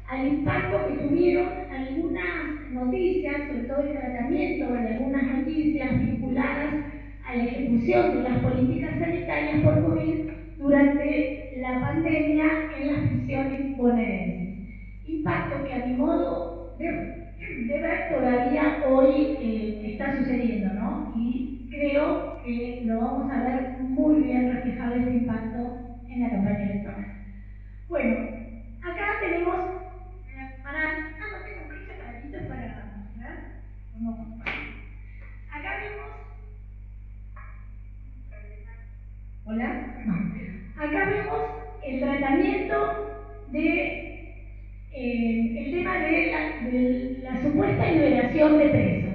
al impacto que tuvieron algunas noticias, sobre todo el tratamiento de algunas noticias vinculadas a la ejecución de las políticas sanitarias por COVID durante la pandemia en las prisiones bonaerenses. Impacto que a mi modo de ver todavía hoy está sucediendo, ¿no? Y creo que lo vamos a ver muy bien reflejado este impacto en la campaña electoral. Bueno, acá tenemos no tengo muchos aparatos para mostrar. No. Acá vemos. Hola. No. Acá vemos el tratamiento de el tema de la supuesta liberación de presos.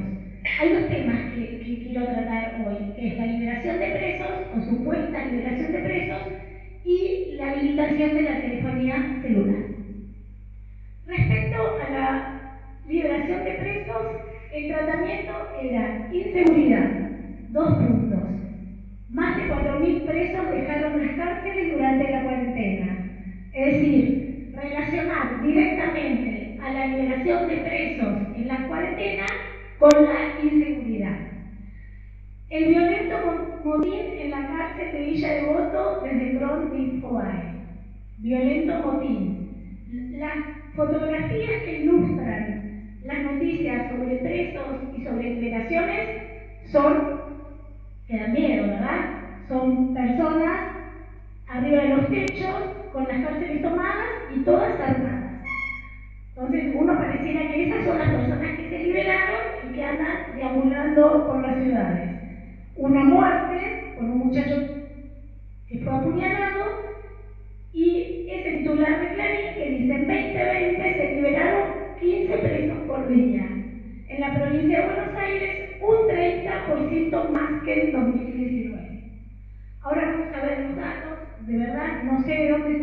Hay dos temas que quiero tratar hoy, que es la liberación de presos o supuesta liberación de presos y la habilitación de la telefonía celular. Respecto a la liberación de presos, el tratamiento era inseguridad, 2 puntos. Más de 4.000 presos dejaron las cárceles durante la cuarentena. Es decir, relacionar directamente a la liberación de presos en la cuarentena con la inseguridad. El violento motín en la cárcel de Villa Devoto desde Cron de Infobae. Violento motín. Las fotografías que ilustran las noticias sobre presos y sobre liberaciones que dan miedo, ¿verdad? Son personas arriba de los techos, con las cárceles tomadas y todas armadas. Entonces uno pareciera que esas son las personas que se liberaron y que andan deambulando por las ciudades. Una muerte con un muchacho que fue apuñalado y ese titular de Clarín que dice en 2020 se liberaron 15 presos por día. En la provincia de Buenos Aires un 30% más que en 2019. Ahora vamos a ver los datos, de verdad no sé de dónde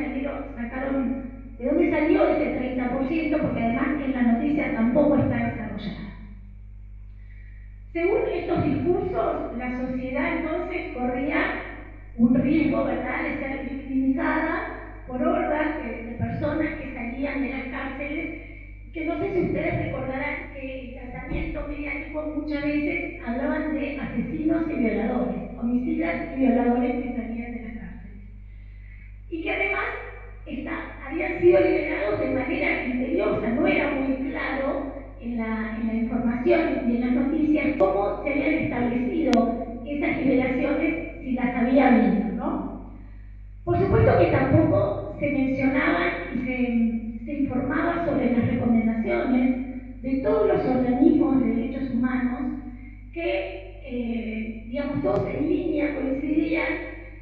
salió ese 30%, porque además en la noticia tampoco está desarrollada. Según estos discursos, la sociedad entonces corría un riesgo, ¿verdad?, de ser victimizada por hordas de personas que salían de las cárceles, que no sé si ustedes recordarán que el tratamiento mediático muchas veces hablaban de asesinos y violadores, homicidas y violadores que salían de las cárceles. Y que además habían sido liberados de manera misteriosa, no era muy claro en la información y en las noticias cómo se habían establecido esas liberaciones, si las había habido, ¿no? Por supuesto que tampoco se mencionaban y se informaba sobre las recomendaciones de todos los organismos de derechos humanos que, digamos, todos en línea coincidían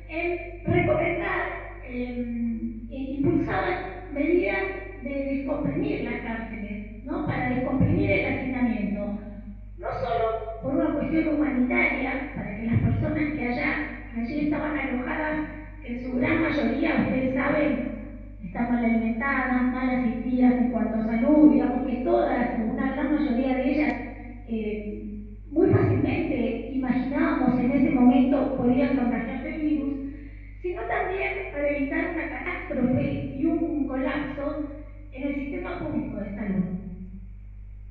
en recomendar, impulsaban medidas de descomprimir las cárceles, ¿no?, para descomprimir el hacinamiento. No solo por una cuestión humanitaria, para que las personas que allí estaban alojadas, que en su gran mayoría, ustedes saben, están mal alimentadas, mal asistidas en cuanto a salud, digamos que todas, o una gran mayoría de ellas, muy fácilmente imaginábamos en ese momento podían contagiarse el virus, sino también para evitar una catástrofe y un colapso en el sistema público de salud.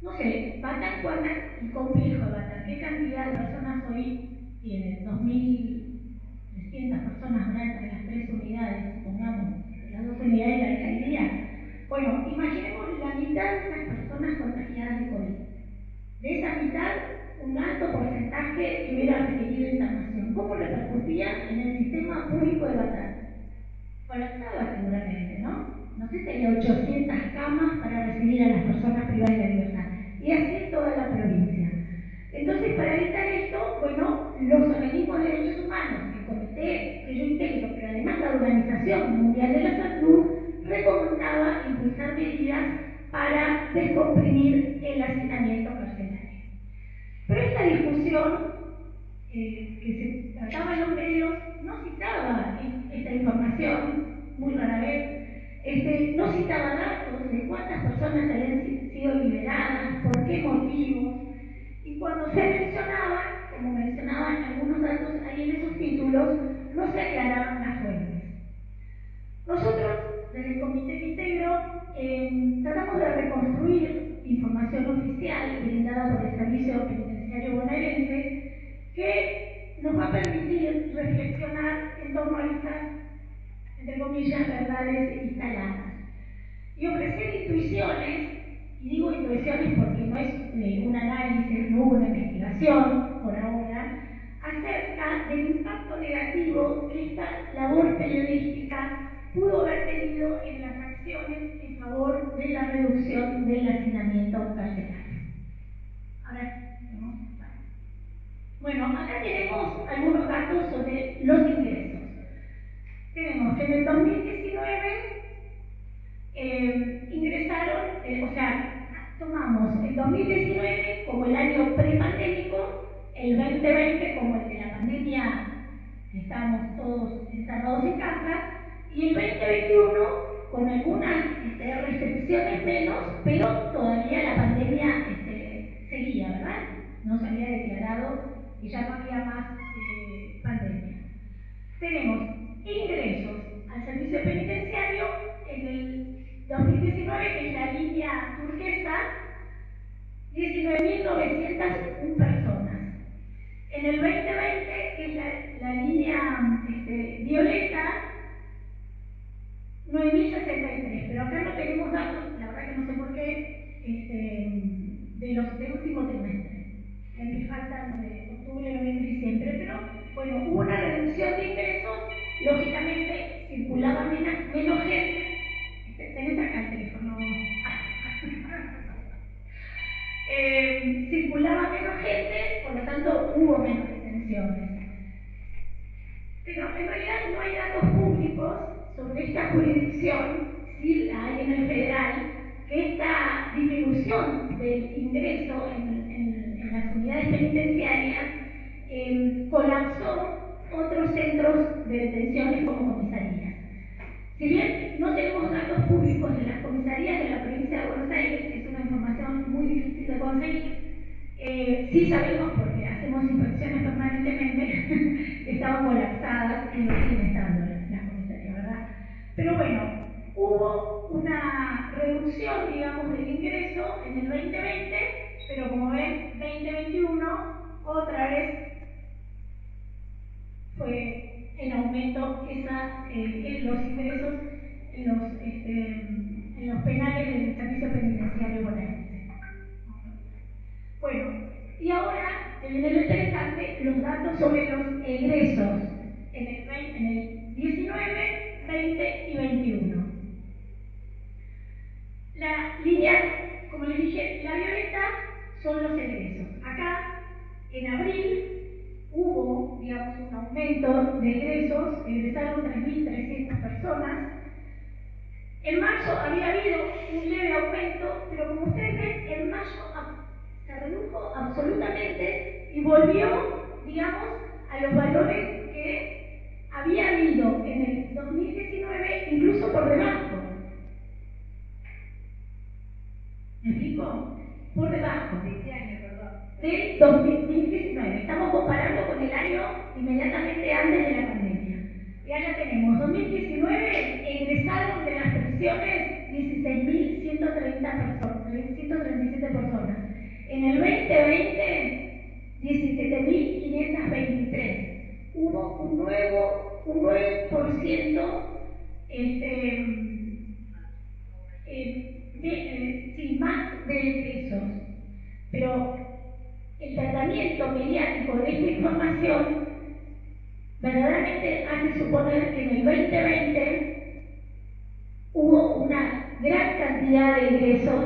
No sé, Batán, ¿cuántas? El complejo de Batán, ¿qué cantidad de personas hoy tiene? 2.300 personas habrá entre las 3 unidades, supongamos, las 2 unidades y la alcaldía. Bueno, imaginemos la mitad de esas personas contagiadas de COVID. De esa mitad, un alto porcentaje que hubiera requerido internación. ¿Cómo repercutía en el sistema público de Batán? Colapsaba seguramente, ¿no? No sé si había 800 camas para recibir a las personas privadas de la libertad. Y así en toda la provincia. Entonces, para evitar esto, bueno, los organismos de derechos humanos, el comité que yo integro, pero además la Organización Mundial de la Salud, recomendaba impulsar medidas para descomprimir el hacinamiento carcelario. Pero esta discusión que se trataba en los medios no citaba esta información, muy rara vez, no citaba datos de cuántas personas habían sido liberadas, por qué motivos, y cuando se mencionaban, como mencionaban algunos datos ahí en esos títulos, no se aclaraban las fuentes. Nosotros, desde el comité que integro, tratamos de reconstruir información oficial brindada por el Servicio Penitenciario Bonaerense que nos va a permitir reflexionar en torno a estas, entre comillas, verdades instaladas y ofrecer intuiciones, y digo intuiciones porque no es un análisis, no una investigación por ahora, acerca del impacto negativo que esta labor periodística pudo haber tenido en las acciones en favor de la reducción del hacinamiento carcelario. Ahora, bueno, acá tenemos algunos datos sobre los ingresos. Tenemos que en el 2019 ingresaron, o sea, tomamos el 2019 como el año prepandémico, el 2020 como el de la pandemia, que estábamos todos encerrados en casa, y el 2021 con algunas restricciones menos, pero todavía la pandemia seguía, ¿verdad? No se había declarado y ya no había más pandemia. Tenemos ingresos al servicio penitenciario en el 2019, que es la línea turquesa, 19.901 personas. En el 2020, que es la línea violeta, 9.063. Pero acá no tenemos datos, la verdad que no sé por qué, del último trimestre. Que faltan de octubre, noviembre y diciembre. Pero bueno, hubo una reducción de ingresos, lógicamente circulaba menos gente. Tenés acá el teléfono. Circulaba menos gente, por lo tanto hubo menos detenciones. Pero en realidad no hay datos públicos sobre esta jurisdicción, sí la hay en el federal, que esta disminución del ingreso en las unidades penitenciarias colapsó otros centros de detenciones como comisarías. Si bien no tenemos datos públicos de las comisarías de la provincia de Buenos Aires, que es una información muy difícil de conseguir, sí sabemos, porque hacemos inspecciones permanentemente, que estaban colapsadas y no siguen estando las comisarías, ¿verdad? Pero bueno, hubo una reducción, digamos, del ingreso en el 2020, pero como ven, 2021 otra vez fue en aumento en los ingresos en los penales del servicio penitenciario bonaerense. Bueno, y ahora viene lo interesante, los datos sobre los egresos en el 19, 20 y 21. La línea, como les dije, la violeta son los egresos. Acá, en abril, hubo, digamos, un aumento de egresos, egresaron 3.300 personas. En marzo había habido un leve aumento, pero como ustedes ven, en mayo se redujo absolutamente y volvió, digamos, a los valores que había habido en el 2019, incluso por debajo. ¿Me explico? Por debajo. Del 2019. Estamos comparando con el año inmediatamente antes de la pandemia. Y acá tenemos 2019, egresaron de las prisiones 16.137 personas. En el 2020, 17.523. Hubo un 9% más de egresos. Pero el tratamiento mediático de esta información verdaderamente hace suponer que en el 2020 hubo una gran cantidad de ingresos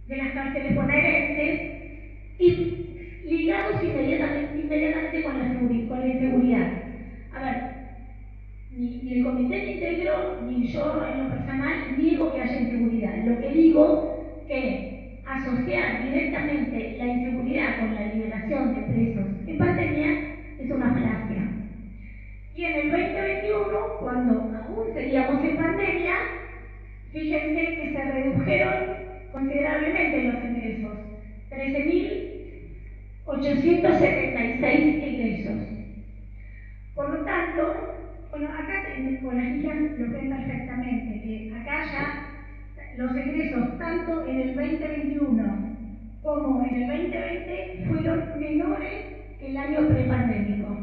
de las cárceles bonaerenses y ligados inmediatamente con la inseguridad. A ver, ni el comité íntegro, ni yo en lo personal niego que haya inseguridad. Lo que digo que asociar directamente la inseguridad con la liberación de presos en pandemia es una falacia. Y en el 2021, cuando aún seguíamos en pandemia, fíjense que se redujeron considerablemente los ingresos, 13.876 ingresos. Por lo tanto, bueno, acá con las líneas lo ven perfectamente, que acá ya los egresos tanto en el 2021 como en el 2020 fueron menores que el año prepandémico.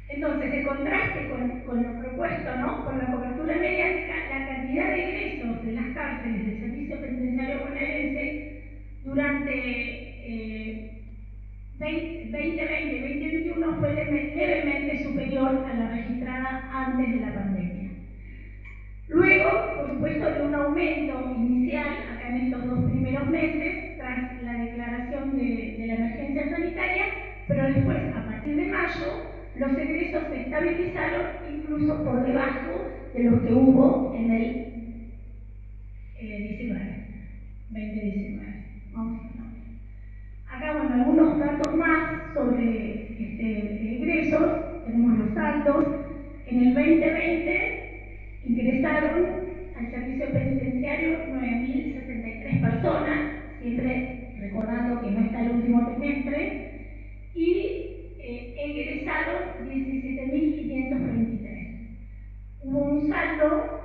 Entonces, en contraste con lo propuesto, ¿no?, por la cobertura mediática, la cantidad de egresos de las cárceles del Servicio Penitenciario Bonaerense durante 2020-2021 fue levemente superior a la registrada antes de la pandemia. Luego, por supuesto, de un aumento inicial acá en estos 2 primeros meses, tras la declaración de la emergencia sanitaria, pero después, a partir de mayo, los egresos se estabilizaron incluso por debajo de los que hubo en el 2019. Vamos a ver. Acá, bueno, algunos datos más sobre egresos. Tenemos los saldos. En el 2020 ingresaron al servicio penitenciario 9.073 personas, siempre recordando que no está el último trimestre, y egresaron 17.523. Hubo un saldo,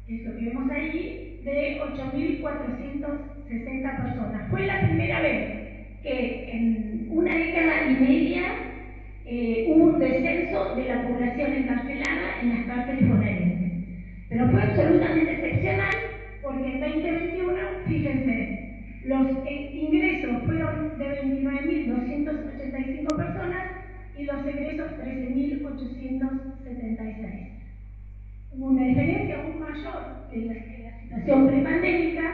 que es lo que vemos ahí, de 8.460 personas. Fue la primera vez que en una década y media hubo un descenso de la población encarcelada en las cárceles bonaerenses. Pero fue absolutamente excepcional porque en 2021, fíjense, los ingresos fueron de 29.285 personas y los egresos 13.876. Hubo una diferencia aún mayor que la situación prepandémica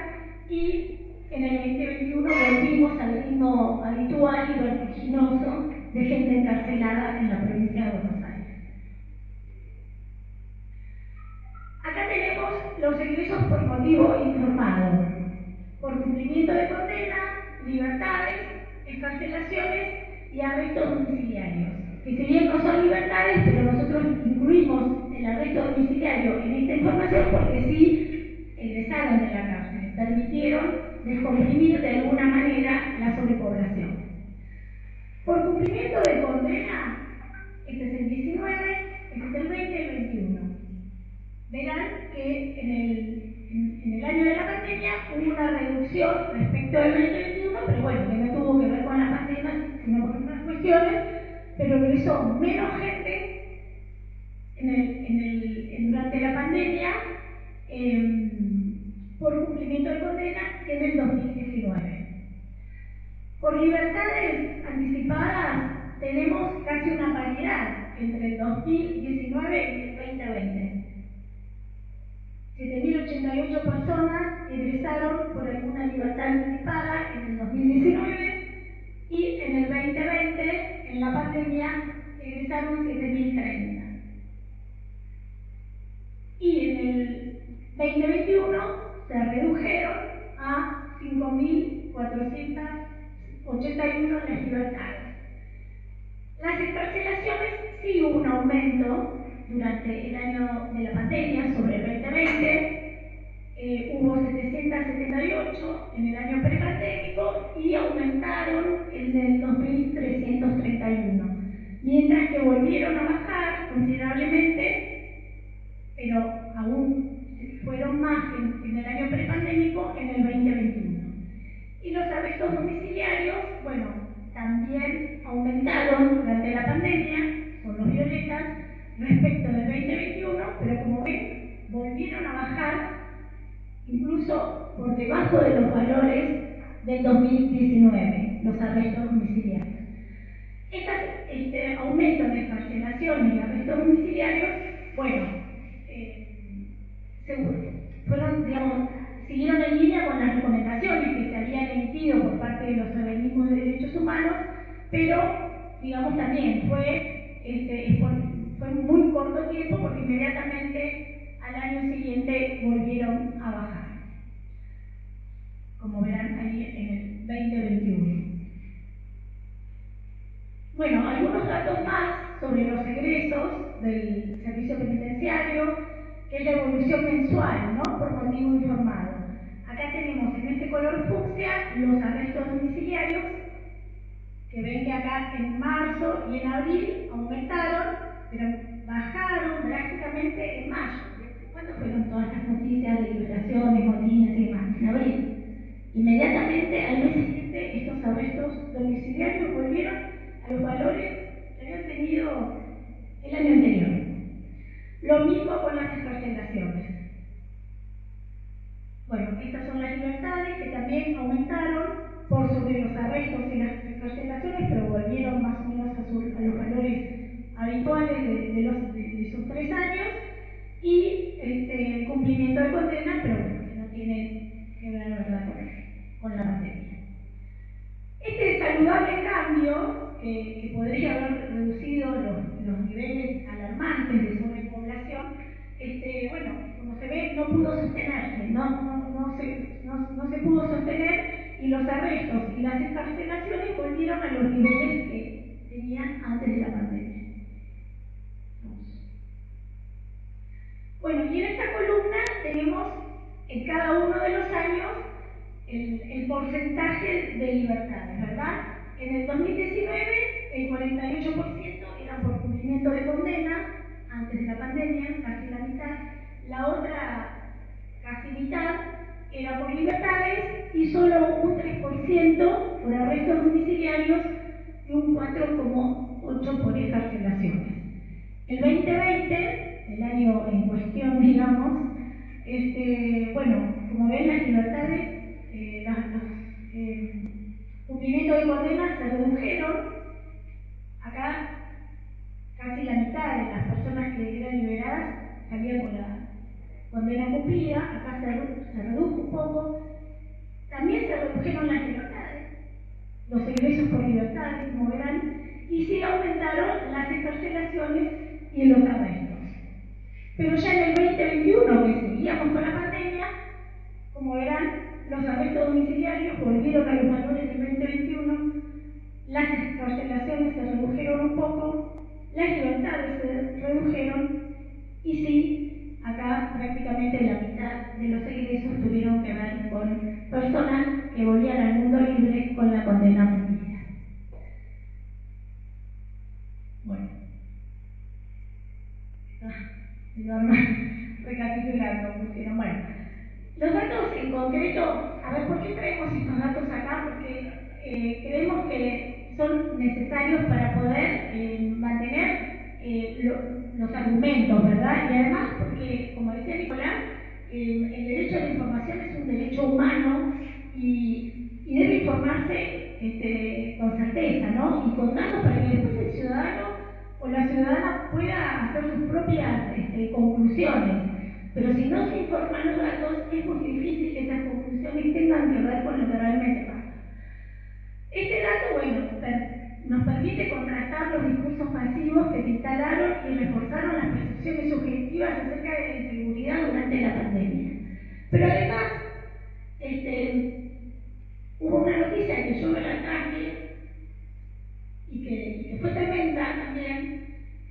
y en el 2021 volvimos al ritmo habitual y vertiginoso de gente encarcelada en la provincia de Buenos Aires. Acá tenemos los egresos por motivo informado, por cumplimiento de condena, libertades, excarcelaciones y arrestos domiciliarios, que si bien no son libertades, pero nosotros incluimos el arresto domiciliario en esta información porque sí egresaron de la cárcel, permitieron descomprimir de alguna manera la sobrepoblación. Por cumplimiento de condena, este es el 19, este es el 20 y el 21. Verán que en el año de la pandemia hubo una reducción respecto al 2021, pero bueno, que no tuvo que ver con la pandemia, sino con otras cuestiones, pero ingresó menos gente durante la pandemia por cumplimiento de condena que en el 2019. Por libertades anticipadas tenemos casi una paridad entre el 2019 y el 2020. 7.088 personas egresaron por alguna libertad anticipada en el 2019 y en el 2020, en la pandemia, egresaron 7.030. Y en el 2021 se redujeron a 5.481 las libertades. Las excarcelaciones sí hubo un aumento durante el año de la pandemia sobre el 2020. Hubo 778 en el año prepandémico y aumentaron en el 2.331, mientras que volvieron a bajar considerablemente, pero aún fueron más que en el año prepandémico en el 2021. Y los arrestos domiciliarios, bueno, también aumentaron durante la pandemia, son los violetas, respecto del 2021, pero como ven, volvieron a bajar incluso por debajo de los valores del 2019, los arrestos domiciliarios. Este aumento de excarcelaciones y arrestos domiciliarios, bueno, fueron, digamos, siguieron en línea con las recomendaciones que se habían emitido por parte de los organismos de derechos humanos, pero, digamos, también fue muy corto tiempo porque inmediatamente al año siguiente volvieron a bajar, como verán ahí en el 2021. Bueno, algunos datos más sobre los egresos del servicio penitenciario, que es la evolución mensual, ¿no?, por motivo informado. Acá tenemos en este color fucsia los arrestos domiciliarios, que ven que acá en marzo y en abril aumentaron, pero bajaron drásticamente en mayo. ¿Cuándo fueron todas las noticias de liberaciones, motines y demás? En abril. Inmediatamente, al mes siguiente, estos arrestos domiciliarios volvieron a los valores que habían tenido el año anterior. Lo mismo con las excarcelaciones. Bueno, estas son las libertades que también aumentaron por sobre los arrestos y las excarcelaciones, pero volvieron más o menos a los valores habituales de esos 3 años, y el cumplimiento de condena, pero bueno, que no tiene que ver, ¿verdad?, con la pandemia. Este saludable cambio, que podría haber reducido los niveles alarmantes de sobrepoblación, bueno, como se ve, no pudo sostenerse, no se pudo sostener, y los arrestos y las excarcelaciones volvieron a los niveles que tenían antes de la pandemia. Bueno, y en esta columna tenemos en cada uno de los años el porcentaje de libertades, ¿verdad? En el 2019, el 48% eran por cumplimiento de condena, antes de la pandemia, casi la mitad. La otra casi mitad era por libertades, y solo un 3% por arrestos domiciliarios y un 4,8% por excarcelaciones. El 2020, el año en cuestión, digamos, bueno, como ven, las libertades, los cumplimientos de condenas se redujeron. Acá casi la mitad de las personas que eran liberadas salían con la condena cumplida. Acá se redujo un poco. También se redujeron las libertades, los egresos por libertades, como verán, y sí aumentaron las excarcelaciones y los arrestos. Pero ya en el 2021, que seguíamos con la pandemia, como verán, los arrestos domiciliarios volvieron a los valores del 2021, las excarcelaciones se redujeron un poco, las libertades se redujeron, y sí, acá prácticamente la mitad de los egresos tuvieron que ver con personas que volvían al mundo libre con la condena cumplida. Bueno. Recapitulando, pusieron, bueno, los datos en concreto, a ver, ¿por qué traemos estos datos acá? Porque creemos que son necesarios para poder mantener los argumentos, ¿verdad? Y además porque, como decía Nicolás, el derecho a la información es un derecho humano, y debe informarse con certeza, ¿no? Y con datos para que después el ciudadano o la ciudadana pueda hacer sus propias conclusiones. Pero si no se informan los datos, es muy difícil que esas conclusiones tengan que ver con lo que realmente pasa. Este dato, bueno, nos permite contrastar los discursos pasivos que se instalaron y reforzaron las percepciones subjetivas acerca de la inseguridad durante la pandemia. Pero además, hubo una noticia que yo me la traje y que fue tremenda también,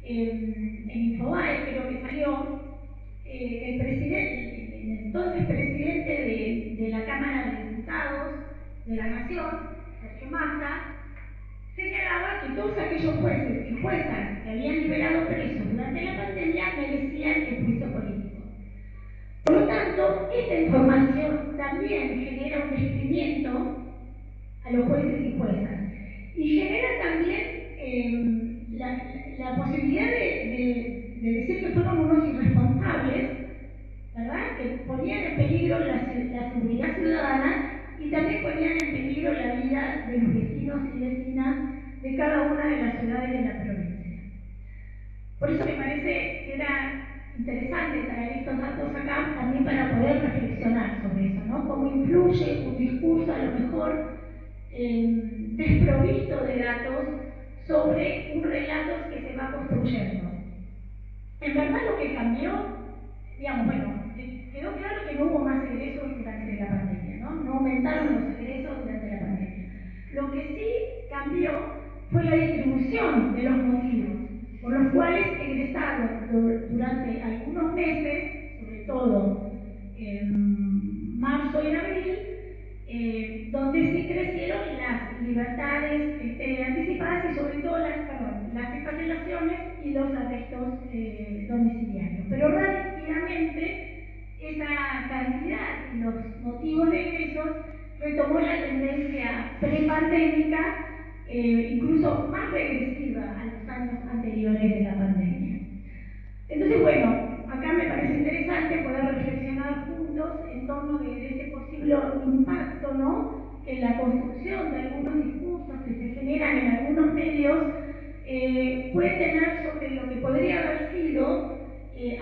en Infobae creo que salió, el entonces presidente de la Cámara de Diputados de la Nación, Sergio Massa, señalaba que todos aquellos jueces y juezas que habían liberado presos durante la pandemia merecían el juicio político. Por lo tanto, esta información también genera un descrédito a los jueces y juezas, y genera también la posibilidad de decir que fueron unos irresponsables, ¿verdad?, que ponían en peligro la seguridad ciudadana, y también ponían en peligro la vida de los vecinos y vecinas de cada una de las ciudades de la provincia. Por eso me parece que era interesante traer estos datos acá también para poder reflexionar sobre eso, ¿no? Cómo influye un discurso a lo mejor desprovisto de datos sobre un relato que se va construyendo. En verdad lo que cambió, digamos, bueno, quedó claro que no hubo más egresos durante la pandemia, ¿no? No aumentaron los egresos durante la pandemia. Lo que sí cambió fue la distribución de los motivos por los cuales egresaron durante algunos meses, sobre todo en marzo y en abril, donde sí crecieron las libertades anticipadas y sobre todo las excarcelaciones y los arrestos domiciliarios. Pero rápidamente retomó la tendencia prepandémica, incluso más regresiva a los años anteriores de la pandemia. Entonces, bueno, acá me parece interesante poder reflexionar juntos en torno de ese posible impacto, ¿no?, que la construcción de algunos discursos que se generan en algunos medios puede tener sobre lo que podría haber sido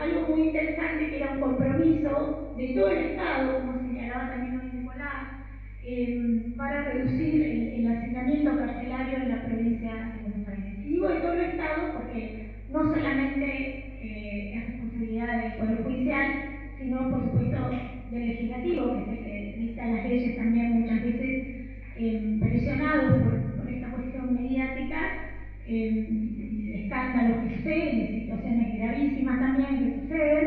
algo muy interesante, que era un compromiso de todo el Estado, como señalaba también hoy Nicolás, para reducir el hacinamiento carcelario en la provincia de Buenos Aires. Y digo de todo el Estado porque no solamente es responsabilidad del Poder Judicial, sino por supuesto del Legislativo, que es el que dicta las leyes también muchas veces presionados por esta cuestión mediática, de escándalos que suceden, de situaciones gravísimas también que suceden.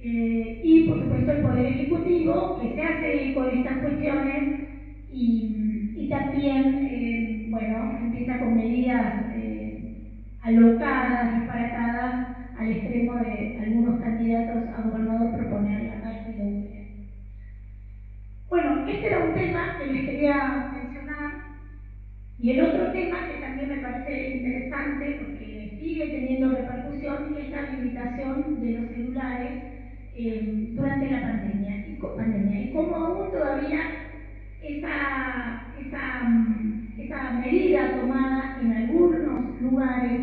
Y por supuesto el Poder Ejecutivo, que se hace eco de estas cuestiones y también, bueno, empieza con medidas alocadas, disparatadas, al extremo de algunos candidatos a gobernador proponer la cárcel de Ucrania. Bueno, este era un tema que les quería mencionar. Y el otro tema que también me parece interesante, porque sigue teniendo repercusión, es la habilitación de los celulares durante la pandemia. Y cómo aún todavía esa medida tomada en algunos lugares,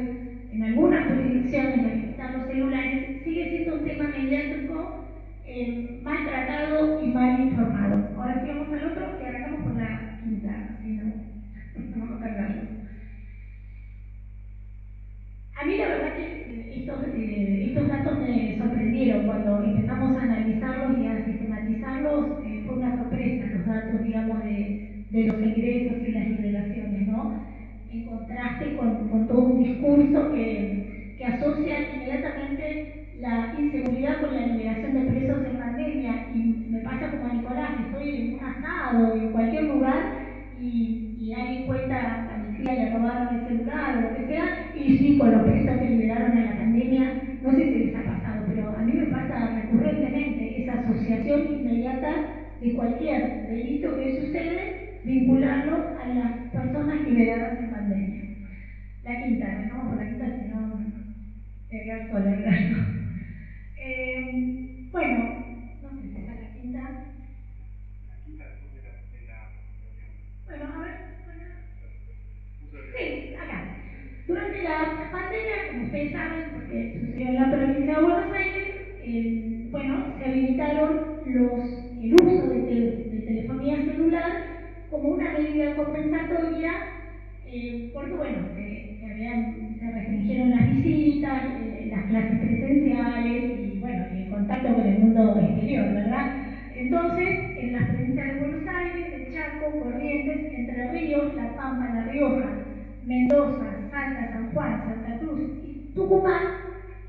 en algunas jurisdicciones de habilitar los celulares, sigue siendo un tema mediático mal tratado y mal informado. Ahora sí vamos al otro, que arrancamos por la quinta, si no, vamos a cargarlo. A mí la verdad que estos datos me sorprendieron cuando empezamos a analizarlos y a sistematizarlos. Fue una sorpresa los datos, digamos, de los ingresos y las liberaciones, ¿no? En contraste con todo un discurso que asocia inmediatamente la inseguridad con la liberación de presos en pandemia. Y me pasa como a Nicolás, estoy en un asado, en cualquier lugar, y alguien cuenta, a mi tía le robaron el celular o lo que sea, y sí, con los presos que liberaron en la pandemia, no sé si les ha pasado, pero a mí me pasa recurrentemente esa asociación inmediata de cualquier delito que sucede, vincularlo a las personas liberadas en pandemia. La quinta, arrancamos por la quinta, si no me voy a sola, ¿verdad? Bueno, no sé si es la quinta. La quinta después de la presentación. Bueno, a ver. Sí, acá. Durante la pandemia, como ustedes saben, porque sucedió en la provincia de Buenos Aires, bueno, se habilitaron el uso de telefonía celular como una medida compensatoria, porque bueno, se restringieron las visitas, las clases presenciales y bueno, y el contacto con el mundo exterior, ¿verdad? Entonces, en las provincias de Buenos Aires, de Chaco, Corrientes, Entre Ríos, La Pampa, La Rioja, Mendoza, Salta, San Juan, Santa Cruz y Tucumán,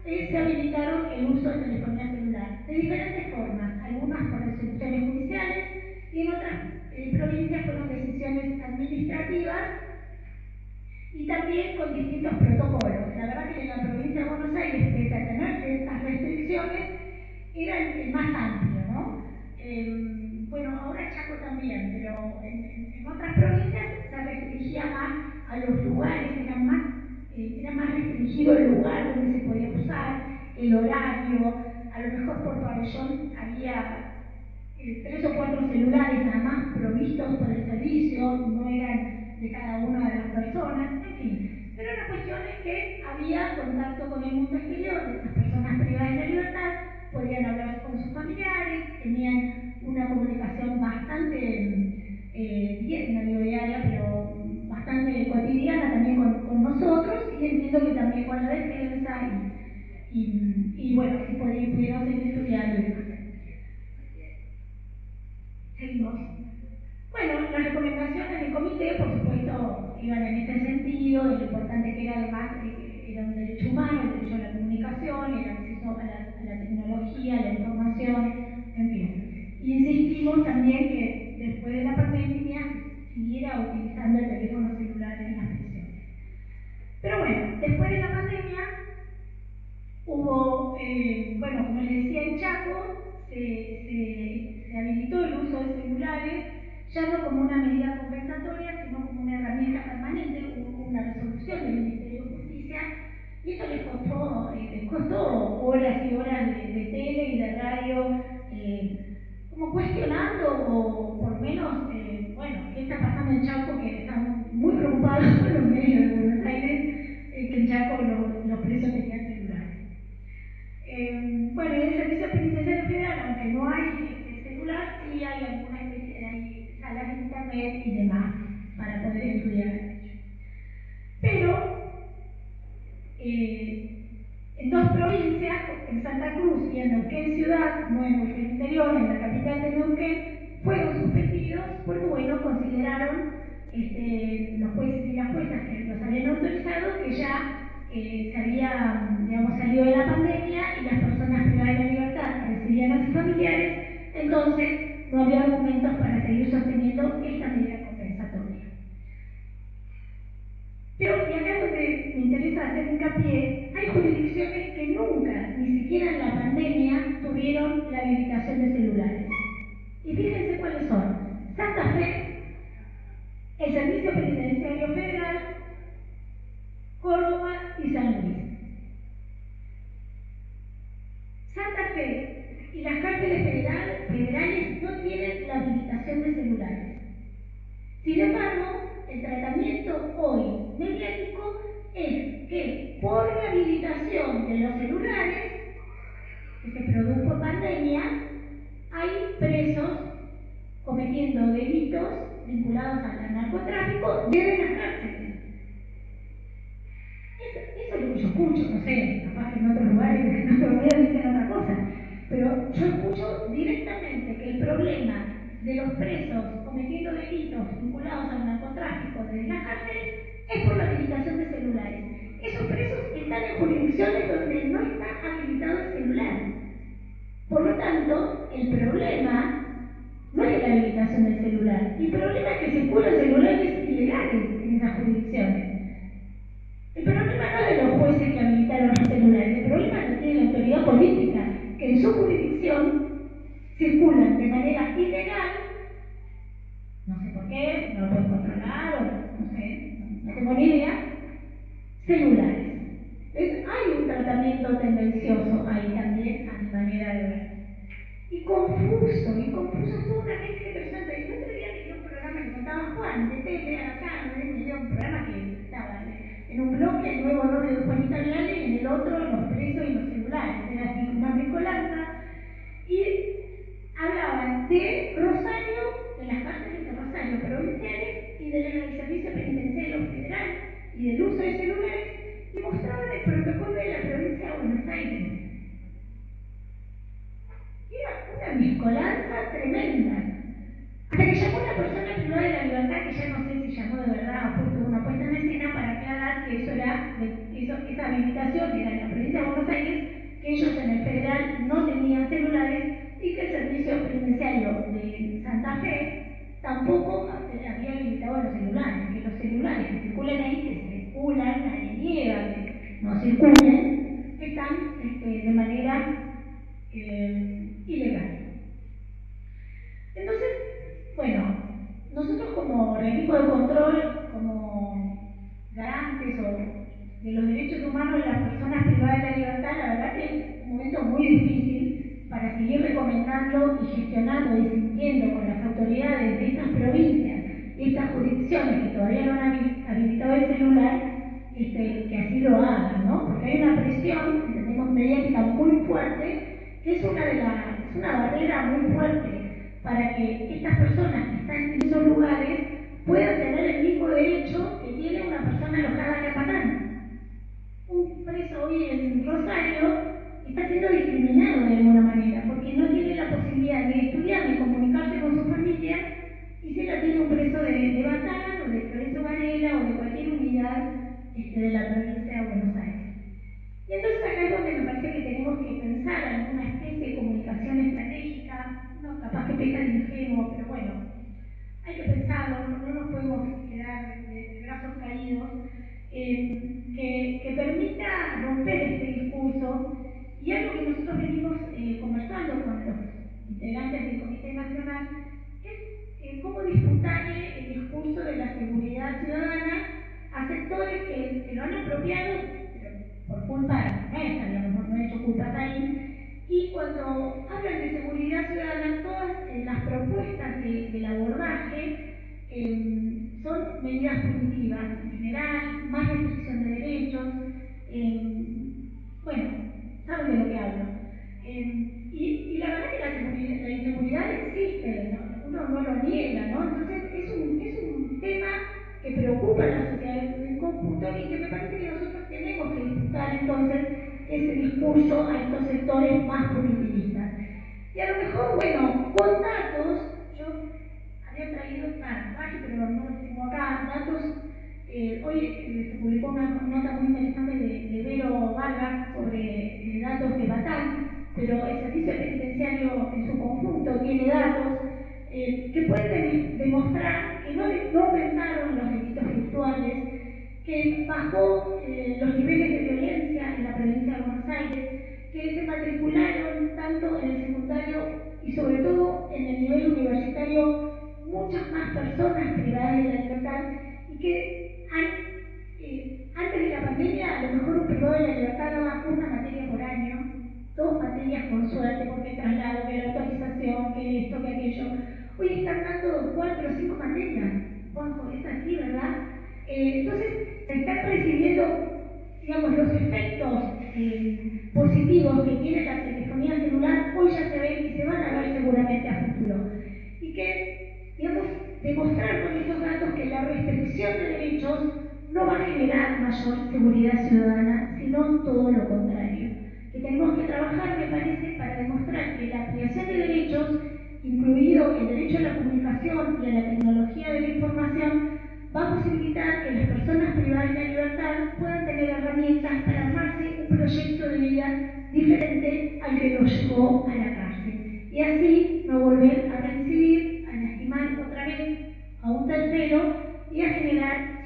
se habilitaron el uso de telefonía celular de diferentes formas, algunas por resoluciones judiciales y en otras provincias fueron decisiones administrativas y también con distintos protocolos. La verdad que en la provincia de Buenos Aires, pese a tener ciertas restricciones, era el más amplio, ¿no? Bueno, ahora Chaco también, pero en otras provincias se restringía más a los lugares, era más restringido el lugar donde se podía usar, el horario, a lo mejor por pabellón había 3 o 4 celulares nada más provistos por el servicio, no eran de cada una de las personas, en fin. Pero la cuestión es que había contacto con el mundo exterior, de esas personas privadas de la libertad, podían hablar con sus familiares, tenían una comunicación bastante, no digo diaria, pero bastante cotidiana también con nosotros, y entiendo que también con la defensa, y bueno, si pudieron seguir estudiando. Seguimos. Bueno, las recomendaciones del comité, por supuesto, iban en este sentido, de lo importante que era además, era un derecho humano, el derecho a la comunicación, el acceso a la tecnología, a la información, en fin. Insistimos también que después de la pandemia se siguiera utilizando el teléfono celular en las prisiones. Pero bueno, después de la pandemia hubo, bueno, como les decía, en Chaco se habilitó el uso de celulares ya no como una medida compensatoria, sino como una herramienta permanente, una resolución del Ministerio de Justicia, y esto les costó horas y horas de tele y de radio, como cuestionando, o por lo menos, bueno, qué está pasando en Chaco, que estamos muy preocupados por los medios de Buenos Aires, que en Chaco los presos tenían celulares. Bueno, en el Servicio Penitenciario Federal, aunque no hay celular, sí hay alguna especie de salas de internet y demás para poder estudiar. Pero en dos provincias, en Santa Cruz y en Neuquén Ciudad, no en Neuquén Interior, en la capital de Neuquén, fueron suspendidos porque, bueno, consideraron los jueces y las juezas que los habían autorizado que ya se había, digamos, salido de la pandemia y las personas privadas de la libertad recibían a sus familiares, entonces no había argumentos para seguir sosteniendo esta medida compensatoria. Pero, y acá es donde me interesa hacer hincapié, hay jurisdicciones que nunca, ni siquiera en la pandemia, tuvieron la habilitación de celulares. Y fíjense cuáles son: Santa Fe, el Servicio Penitenciario Federal, Córdoba y San Luis. Santa Fe y las cárceles federales no tienen la habilitación de celulares. Sin embargo, el tratamiento hoy mediático es que por la habilitación de los celulares que se produjo en pandemia, hay presos cometiendo delitos vinculados al narcotráfico desde las cárceles. Eso es lo que yo escucho, no sé, capaz que en otros lugares, en otros medios dicen otra cosa, pero yo escucho directamente que el problema de los presos cometiendo delitos vinculados al narcotráfico desde las cárceles es por la habilitación de celulares. Esos presos están en jurisdicciones donde no está habilitado el celular. Por lo tanto, el problema no es la habilitación del celular, el problema es que circulan celulares ilegales en esas jurisdicciones. El problema no es de los jueces que habilitaron los celulares, el problema lo tiene la autoridad política, que en su jurisdicción circulan de manera ilegal, no sé por qué, no lo pueden controlar, o no sé, no tengo ni idea, celulares. Hay un tratamiento tendencioso ahí también, a mi manera de ver. Y confuso es toda una mezcla interesante. El otro día me dio un programa que contaba Juan, de tele a la tarde, me dio un programa que estaba en un bloque el nuevo novio de Juanita Viale y en el otro los presos y los celulares. Era así una mezcolanza. Y hablaban de Rosario, de las cárceles de Rosario provinciales y del Servicio Penitenciario Federal y del uso de celulares, y mostraban el protocolo de la provincia de Buenos Aires. Era una mezcolanza tremenda. Hasta que llamó la persona privada de la libertad, que ya no sé si llamó de verdad o puso una puesta en escena para aclarar que esa habilitación era en la provincia de Buenos Aires, que ellos en el federal no tenían celulares y que el servicio penitenciario de Santa Fe tampoco había habilitado los celulares, que los celulares que circulan ahí, que circulan, nadie niega que no circulen, están de manera ilegal. Entonces, bueno, nosotros como organismo de control, como garantes de los derechos humanos de las personas privadas de la libertad, la verdad que es un momento muy difícil para seguir recomendando y gestionando y sintiendo con las autoridades de estas provincias y estas jurisdicciones que todavía no han habilitado el celular, que así lo hagan, ¿no? Porque hay una presión, entendemos, mediática muy fuerte, que es una barrera muy fuerte para que estas personas que están en esos lugares puedan tener el mismo derecho que tiene una persona alojada en Capatán. Un preso hoy en Rosario está siendo discriminado de alguna manera porque no tiene la posibilidad ni de estudiar ni comunicarse con su familia, y si la tiene un preso de Batán o de Florencio Varela o de cualquier unidad de la provincia de Buenos Aires. Y entonces acá es donde me parece que tenemos que pensar alguna especie de comunicación estratégica, no capaz que peca de ingenuo, pero bueno, hay que pensarlo, no nos podemos quedar de brazos caídos, que permita romper este discurso. Y algo que nosotros venimos conversando con los integrantes del Comité Nacional es cómo disputare el discurso de la seguridad ciudadana a sectores que lo han apropiado, pero por culpa nuestra, digamos, no he hecho culpas ahí. Y cuando hablan de seguridad ciudadana, todas las propuestas del abordaje son medidas punitivas en general, más restricción de derechos, bueno, saben de lo que hablo. Y la verdad que la inseguridad existe, ¿no? Uno no lo niega, ¿no? Entonces es un tema que preocupa a la sociedad en conjunto y que me parece que nosotros tenemos que disputar entonces ese discurso a estos sectores más punitivistas. Y a lo mejor, bueno, con datos, yo había traído datos, pero no los tengo acá, datos. Hoy se publicó una nota muy interesante de Vero Vargas sobre datos de Batán, pero el servicio penitenciario en su conjunto tiene datos que pueden demostrar que no aumentaron los delitos virtuales, que bajó los niveles de violencia en la provincia de Buenos Aires, que se matricularon tanto en el secundario y sobre todo en el nivel universitario muchas más personas privadas de la libertad y que antes de la pandemia a lo mejor un privado de la libertad daba una materia por año, 2 materias con suerte, porque el traslado, que la autorización, que esto, que aquello. Hoy están dando 4 o 5 materias. Juanjo, es así, ¿verdad? Entonces, están recibiendo, digamos, los efectos positivos que tiene la telefonía celular, hoy ya se ven y se van a ver seguramente a futuro. Y que, digamos, demostrar con estos datos que la restricción de derechos no va a generar mayor seguridad ciudadana, sino todo lo contrario. Que tenemos que trabajar, me parece, para demostrar que la ampliación de derechos, incluido el derecho a la comunicación y a la tecnología de la información, va a posibilitar que las personas privadas de la libertad puedan tener herramientas para armarse un proyecto de vida diferente al que los llevó a la cárcel. Y así no volver a reincidir, a lastimar otra vez a un tercero y a generar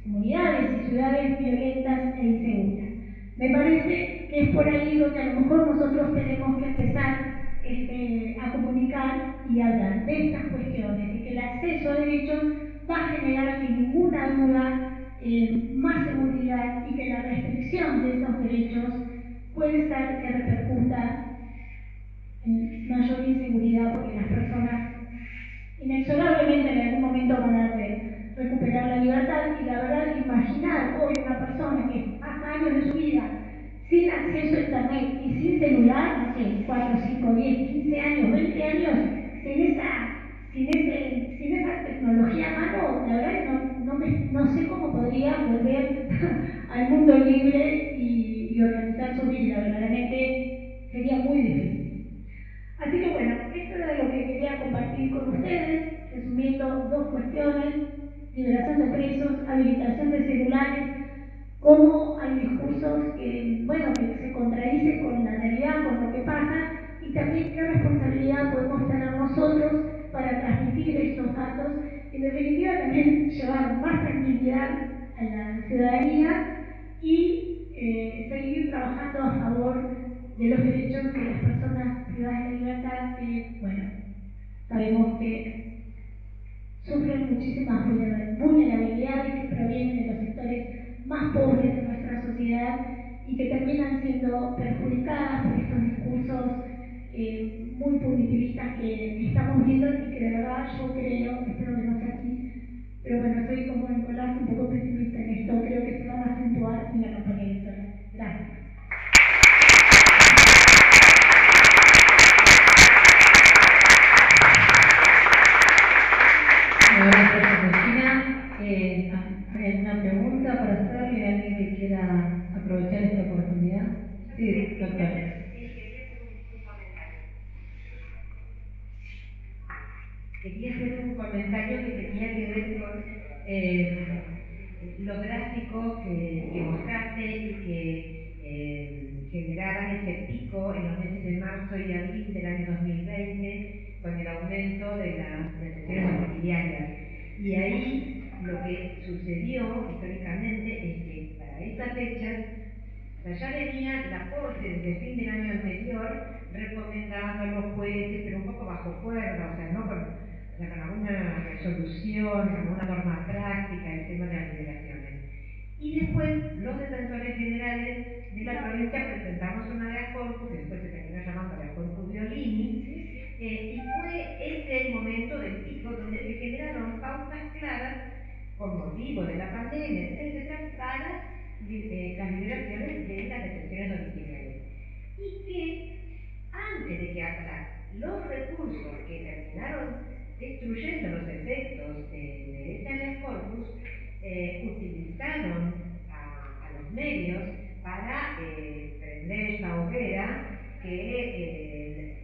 comunidades y ciudades violentas e inseguras. Me parece que es por ahí donde a lo mejor nosotros tenemos que empezar a comunicar y hablar de estas cuestiones, de que el acceso a derechos va a generar sin ninguna duda más seguridad y que la restricción de esos derechos puede ser que repercuta en mayor inseguridad porque las personas inexorablemente en algún momento van a recuperar la libertad y la verdad imaginar hoy una persona que pasa años de su vida sin acceso a internet y sin celular, no sé, 4, 5, 10, 15 años, 20 años, sin esa tecnología a mano, la verdad que no sé cómo podría volver al mundo libre y organizar su vida, verdaderamente sería muy difícil. Así que bueno, esto era lo que quería compartir con ustedes, resumiendo 2 cuestiones: liberación de presos, habilitación de celulares, cómo hay discursos que, bueno, que se contradicen con la realidad, con lo que pasa, y también qué responsabilidad podemos tener nosotros para transmitir estos datos y en definitiva también llevar más tranquilidad a la ciudadanía y seguir trabajando a favor de los derechos de las personas privadas de la libertad que, bueno, sabemos que sufren muchísimas vulnerabilidades que provienen de los sectores más pobres de nuestra sociedad y que terminan siendo perjudicadas por estos discursos muy punitivistas que estamos viendo y que de verdad yo creo, espero que no sea así, pero bueno, soy como Nicolás un poco pesimista en esto, creo que se van a acentuar en la campaña electoral. Gracias. Gracias, Cristina. ¿Hay alguna pregunta para hacerle a alguien que quiera aprovechar esta oportunidad? Sí, doctor. Quería hacer un comentario que tenía que ver con los gráficos que mostraste y que generaban ese pico en los meses de marzo y abril del año 2020 con el aumento de las detenciones domiciliarias. Y ahí lo que sucedió históricamente es que para esta fecha ya venía la Corte desde el fin del año anterior recomendando a los jueces, pero un poco bajo cuerda, o sea, no con o sea, con alguna resolución, alguna norma práctica, el tema de las liberaciones. Y después, los defensores generales de la provincia presentamos una habeas corpus, que después se terminó llamando habeas corpus Violini, y fue ese el momento del pico donde se generaron pautas claras, con motivo de la pandemia, etcétera, para las liberaciones de las detenciones domiciliares. Y que antes de que los recursos que terminaron destruyendo los efectos de ese habeas corpus utilizaron a los medios para prender esta hoguera que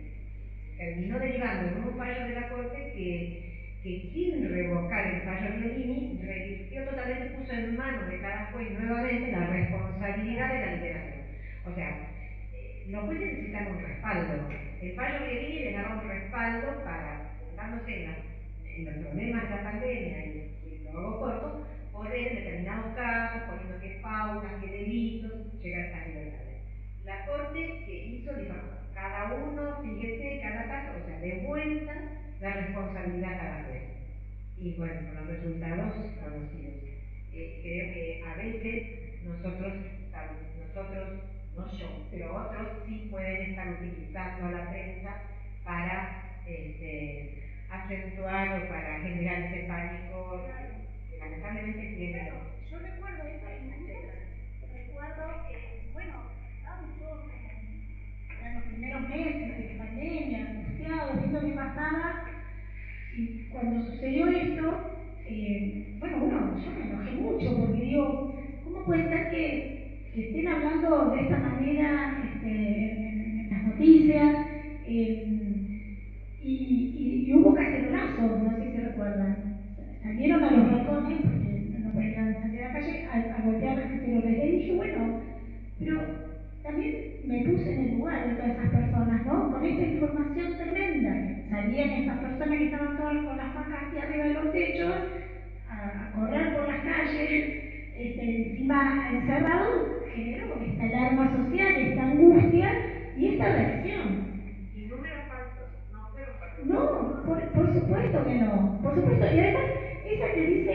terminó derivando en un fallo de la Corte que sin revocar el fallo Violini, revirtió totalmente, puso en manos de cada juez nuevamente la responsabilidad de la liberación. O sea, los jueces necesitan un respaldo. El fallo Violini les daba un respaldo para, fundándose en los problemas de la pandemia, y lo hago corto, poder en determinados casos, poniendo qué pautas, qué delitos, llegar a estas libertades. La Corte que hizo, dijo, cada uno, fíjese, cada caso, o sea, de vuelta la responsabilidad a cada juez. Y bueno, con los resultados conocidos. Creo que a veces nosotros, no yo, pero otros sí pueden estar utilizando la prensa para acentuar o para generar ese pánico que lamentablemente tiene. Yo recuerdo eso, recuerdo, bueno, estábamos todos como en los primeros meses de la pandemia, angustiados, viendo qué pasaba, y cuando sucedió esto, bueno, yo me enojé mucho porque digo, ¿cómo puede ser que estén hablando de esta manera en las noticias? Y hubo cacerolazos, no sé si recuerdan. Salieron a los balcones, porque no podían salir a la calle, a golpear las cacerolas. Y le dije, bueno, pero también me puse en el lugar de todas esas personas, ¿no? Con esta información tremenda, que salían estas personas que estaban todas con las vacas aquí arriba de los techos, a correr por las calles, encima encerrados, generó esta alarma social, esta angustia y esta reacción. Y números falsos, no fueron falsos. No, por supuesto que no, por supuesto. Y además, esa que dice,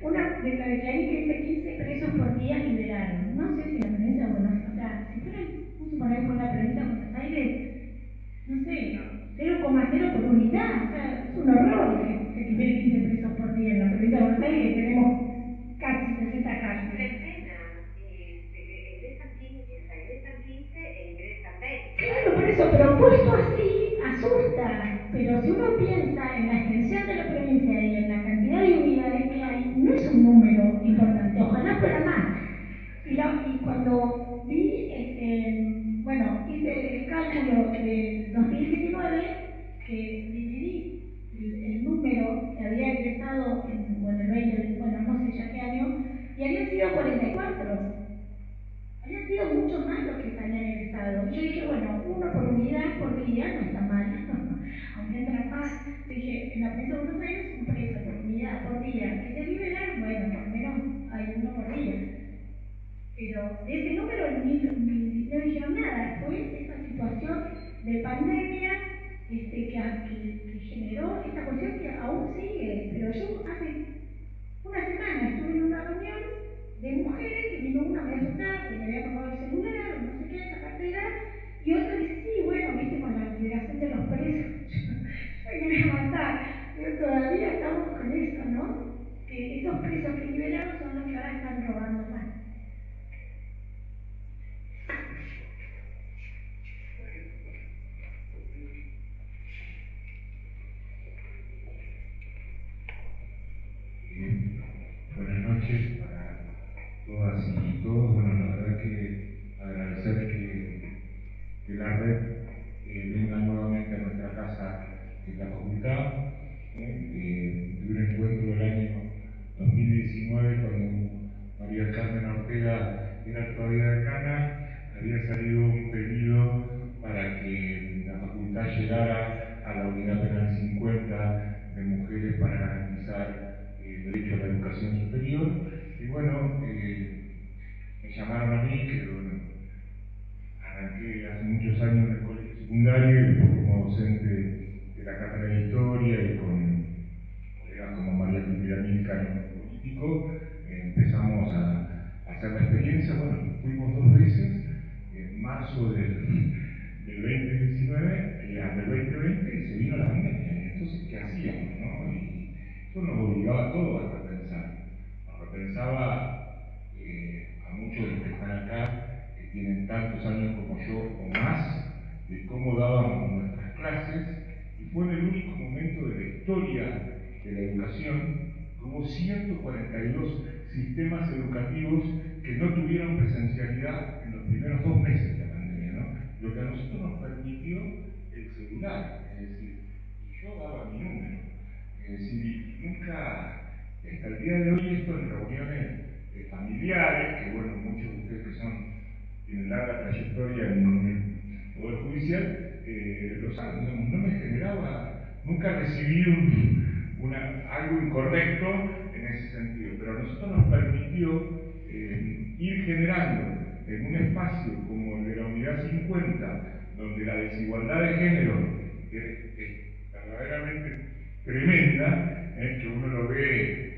una de la de Clarín que dice 15 presos por día liberaron. No sé si la provincia de Buenos Aires, o sea, si fuera, vamos a suponer que fue la provincia de Buenos Aires, no sé, 0,0 por unidad. O sea, es un horror que se libere 15 presos por día en la provincia de Buenos Aires, que tenemos casi 60 cárceles. Ingresan 15 e ingresan 20. Claro, por eso, pero puesto así, asusta. Pero si uno piensa en la extensión de la provincia y en la cantidad de unidades que hay, no es un número importante, ojalá fuera más. Y cuando vi, bueno, hice el cálculo del 2019, que dividí el número que había ingresado en el 20, bueno, no sé ya qué año, y habían sido 44. Habían sido muchos más los que se habían egresado. Y yo dije, bueno, uno por unidad por día no está mal, aunque entran más. Dije, en la provincia de Buenos Aires, un preso por unidad por día. Que se liberan, bueno, por lo menos hay uno por día. Pero de ese número no dijeron nada. Fue esta situación de pandemia que generó esta cuestión que aún sigue. Pero yo hace una semana estuve en una reunión de mujeres que vino una me asustar, que le había tomado el celular, no sé qué, la cartera, y otra dice, sí, bueno, viste, con la liberación de los presos, yo me quería matar, pero todavía estamos con eso, ¿no? Que esos presos que liberaron son los que ahora están robando más. Buenas noches para todas y todos. Bueno, la verdad que agradecer que la red venga nuevamente a nuestra casa de la facultad. Tuve un encuentro el año 2019 cuando María Carmen Ortega era todavía decana. Había salido un pedido para que la facultad llegara a la unidad penal 50 de mujeres para garantizar el derecho a la educación superior. Y bueno, me llamaron a mí, que bueno, arranqué hace muchos años en el colegio secundario y después como docente de la cátedra de historia y con colegas como María Piramínica en lo político, empezamos a hacer la experiencia. Bueno, fuimos 2 veces, en marzo del 2019 del 2020, y se vino la pandemia. Entonces, ¿qué hacíamos, no? Y eso nos obligaba a todos a repensar. Nos repensaba a muchos de los que están acá, que tienen tantos años como yo o más, de cómo dábamos nuestras clases, y fue en el único momento de la historia de la educación que hubo 142 sistemas educativos que no tuvieron presencialidad en los primeros 2 meses de la pandemia, ¿no? Lo que a nosotros nos permitió el celular, es decir, y yo daba mi número, es decir, nunca, hasta el día de hoy, esto en reuniones familiares, que bueno, muchos de ustedes que tienen larga trayectoria en el Poder Judicial, lo saben, digamos, no me generaba, nunca recibí algo incorrecto en ese sentido, pero a nosotros nos permitió ir generando en un espacio como el de la Unidad 50, donde la desigualdad de género es verdaderamente tremenda, que uno lo ve.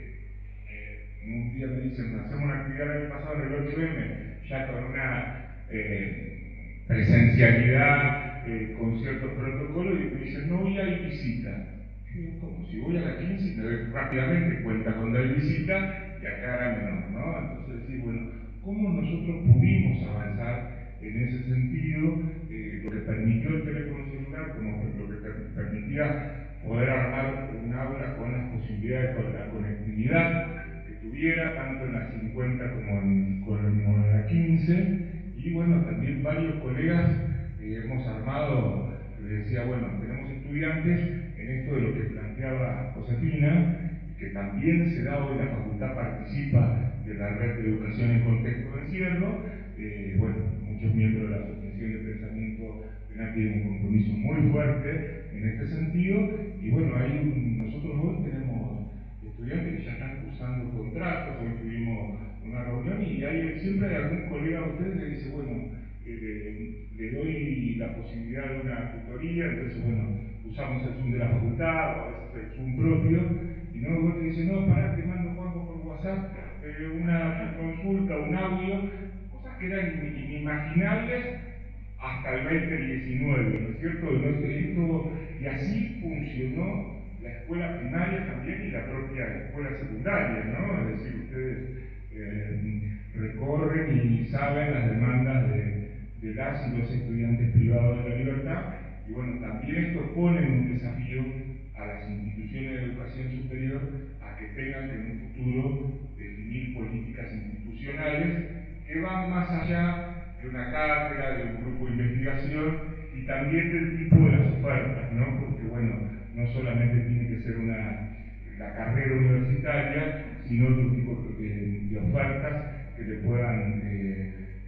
Un día me dicen, hacemos una actividad el pasado en el 8M, ya con una presencialidad, con ciertos protocolos, y me dicen, no, hoy hay visita. Yo digo, ¿cómo? Si voy a la 15 y me doy rápidamente cuenta cuando hay visita, y acá era menor, ¿no? Entonces decir, bueno, ¿cómo nosotros pudimos avanzar en ese sentido? Lo que permitió el teléfono celular, como lo que permitía poder armar un aula con las posibilidades, con la conectividad que tuviera, tanto en la 50 como en la 15, y bueno, también varios colegas hemos armado, les decía, bueno, tenemos estudiantes en esto de lo que planteaba Josefina, que también se da hoy, la facultad participa de la red de educación en contexto de encierro, bueno, muchos miembros de la Asociación de Pensamiento Penal tienen un compromiso muy fuerte en este sentido, y bueno, nosotros hoy tenemos estudiantes que ya están cursando contratos. Hoy tuvimos una reunión y siempre hay algún colega de ustedes que dice, bueno, le doy la posibilidad de una tutoría, entonces bueno, usamos el Zoom de la facultad o a veces el Zoom propio, y no, vos te dices, no, pará, te mando, Juanjo, por WhatsApp una consulta, un audio, cosas que eran inimaginables hasta el 2019, ¿no es cierto? Y así funcionó la escuela primaria también y la propia escuela secundaria, ¿no? Es decir, ustedes recorren y saben las demandas de las y los estudiantes privados de la libertad, y bueno, también esto pone un desafío a las instituciones de educación superior a que tengan que en un futuro definir políticas institucionales que van más allá de una cátedra, de un grupo de investigación, y también del tipo de las ofertas, ¿no? Porque bueno, no solamente tiene que ser la carrera universitaria, sino otro tipo de ofertas que le puedan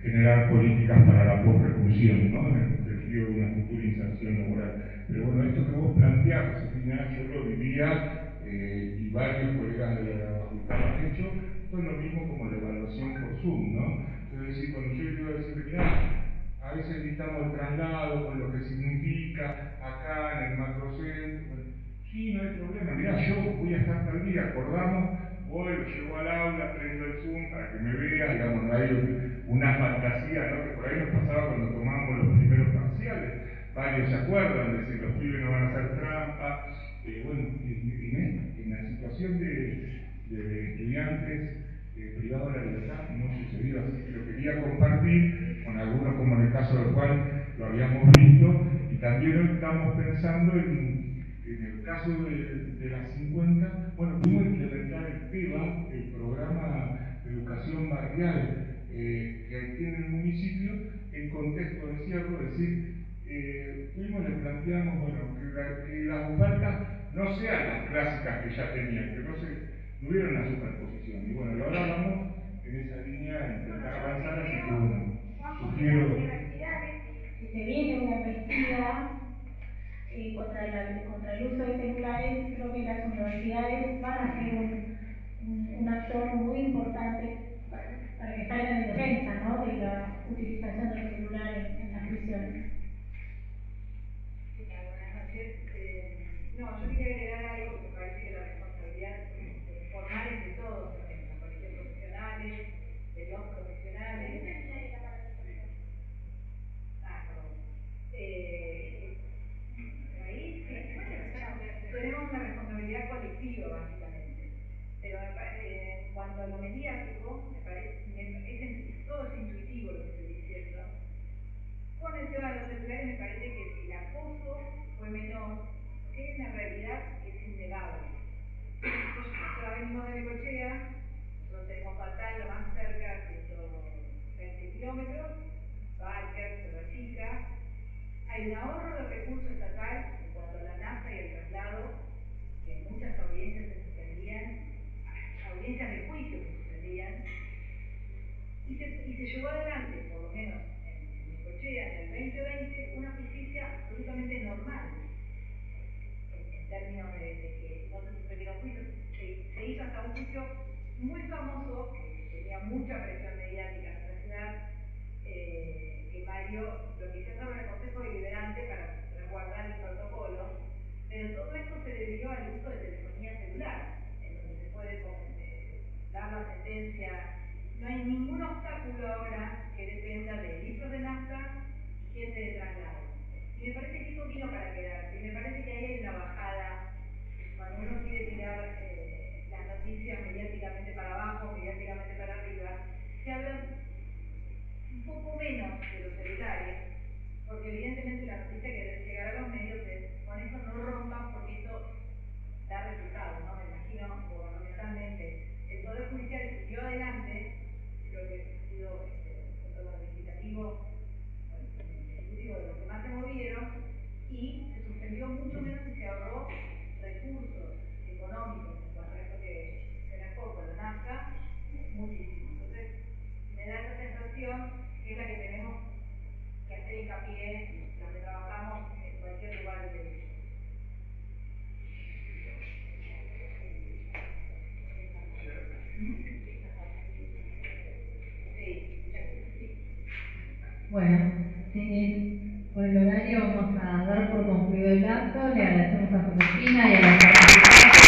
generar políticas para la post-reclusión, ¿no? En el sentido de una futura inserción laboral. Pero bueno, esto que vos planteás, Josefina, yo lo vivía y varios colegas de la facultad lo han hecho. Esto es lo mismo como la evaluación por Zoom, ¿no? Es decir, cuando yo llego a decirle, mirá, a veces necesitamos el traslado con lo que significa acá en el macrocentro. Bueno, sí, no hay problema. Mirá, yo voy a estar tal día, acordamos, voy, lo llevo al aula, prendo el Zoom para que me vea, digamos, no hay una fantasía, ¿no? Que por ahí nos pasaba cuando tomábamos los primeros parciales. Varios se acuerdan de decir, los pibes no van a hacer trampa. Bueno, en la situación de estudiantes privados de la libertad no sucedió, así que lo quería compartir con algunos, como en el caso del cual lo habíamos visto, y también hoy estamos pensando en el caso de las 50, bueno, pudimos implementar el PEBA, el programa de educación barrial que tiene el municipio en contexto de encierro, es decir, fuimos y le planteamos, bueno, que las ofertas no sean las clásicas que ya tenían, que no hubiera una superposición. Y bueno, y ahora vamos en esa línea a intentar avanzar, así que bueno, sugiero. Si se viene una investida contra el uso de celulares, creo que las universidades van a ser un actor muy importante para que salgan en defensa, ¿no?, de la utilización del celular en las prisiones. Buenas noches. fue menor, que hay una realidad que es innegable. Nosotros venimos de Necochea, nosotros tenemos Patán lo más cerca, 120 kilómetros, Báquer, Cerro Chica. Hay un ahorro de recursos estatal en cuanto a la nafta y el traslado, que en muchas audiencias se suspendían, audiencias de juicio se suspendían, y se llevó adelante, por lo menos en Necochea, en el 2020, una justicia absolutamente normal, en términos de que no se suspendieron juicios. Se hizo hasta un juicio muy famoso, que tenía mucha presión mediática en nuestra ciudad, que Mario lo que hizo sobre el Consejo Deliberante para resguardar el protocolo, pero todo esto se debió al uso de telefonía celular, en donde se puede dar la sentencia. No hay ningún obstáculo ahora que dependa de litros de nafta y gente de traslado. Y me parece que eso vino para quedarse, y me parece que ahí hay una bajada, cuando uno quiere tirar las noticias mediáticamente para abajo, mediáticamente para arriba, se habla un poco menos de los celulares, porque evidentemente la noticia que debe llegar a los medios es: con esto no rompan porque esto da resultados, ¿no? Me imagino gubernamentalmente. El Poder Judicial siguió adelante, creo que ha sido junto con el legislativo, el ejecutivo de los que más se movieron, y se suspendió mucho menos y se ahorró recursos económicos en cuanto a esto que era poco, la nafta, muchísimo. Entonces, me da esa sensación que es la que tenemos que hacer hincapié los que trabajamos en cualquier lugar del derecho. Bueno, por el horario vamos a dar por concluido el acto. Le agradecemos a Josefina y a los participantes.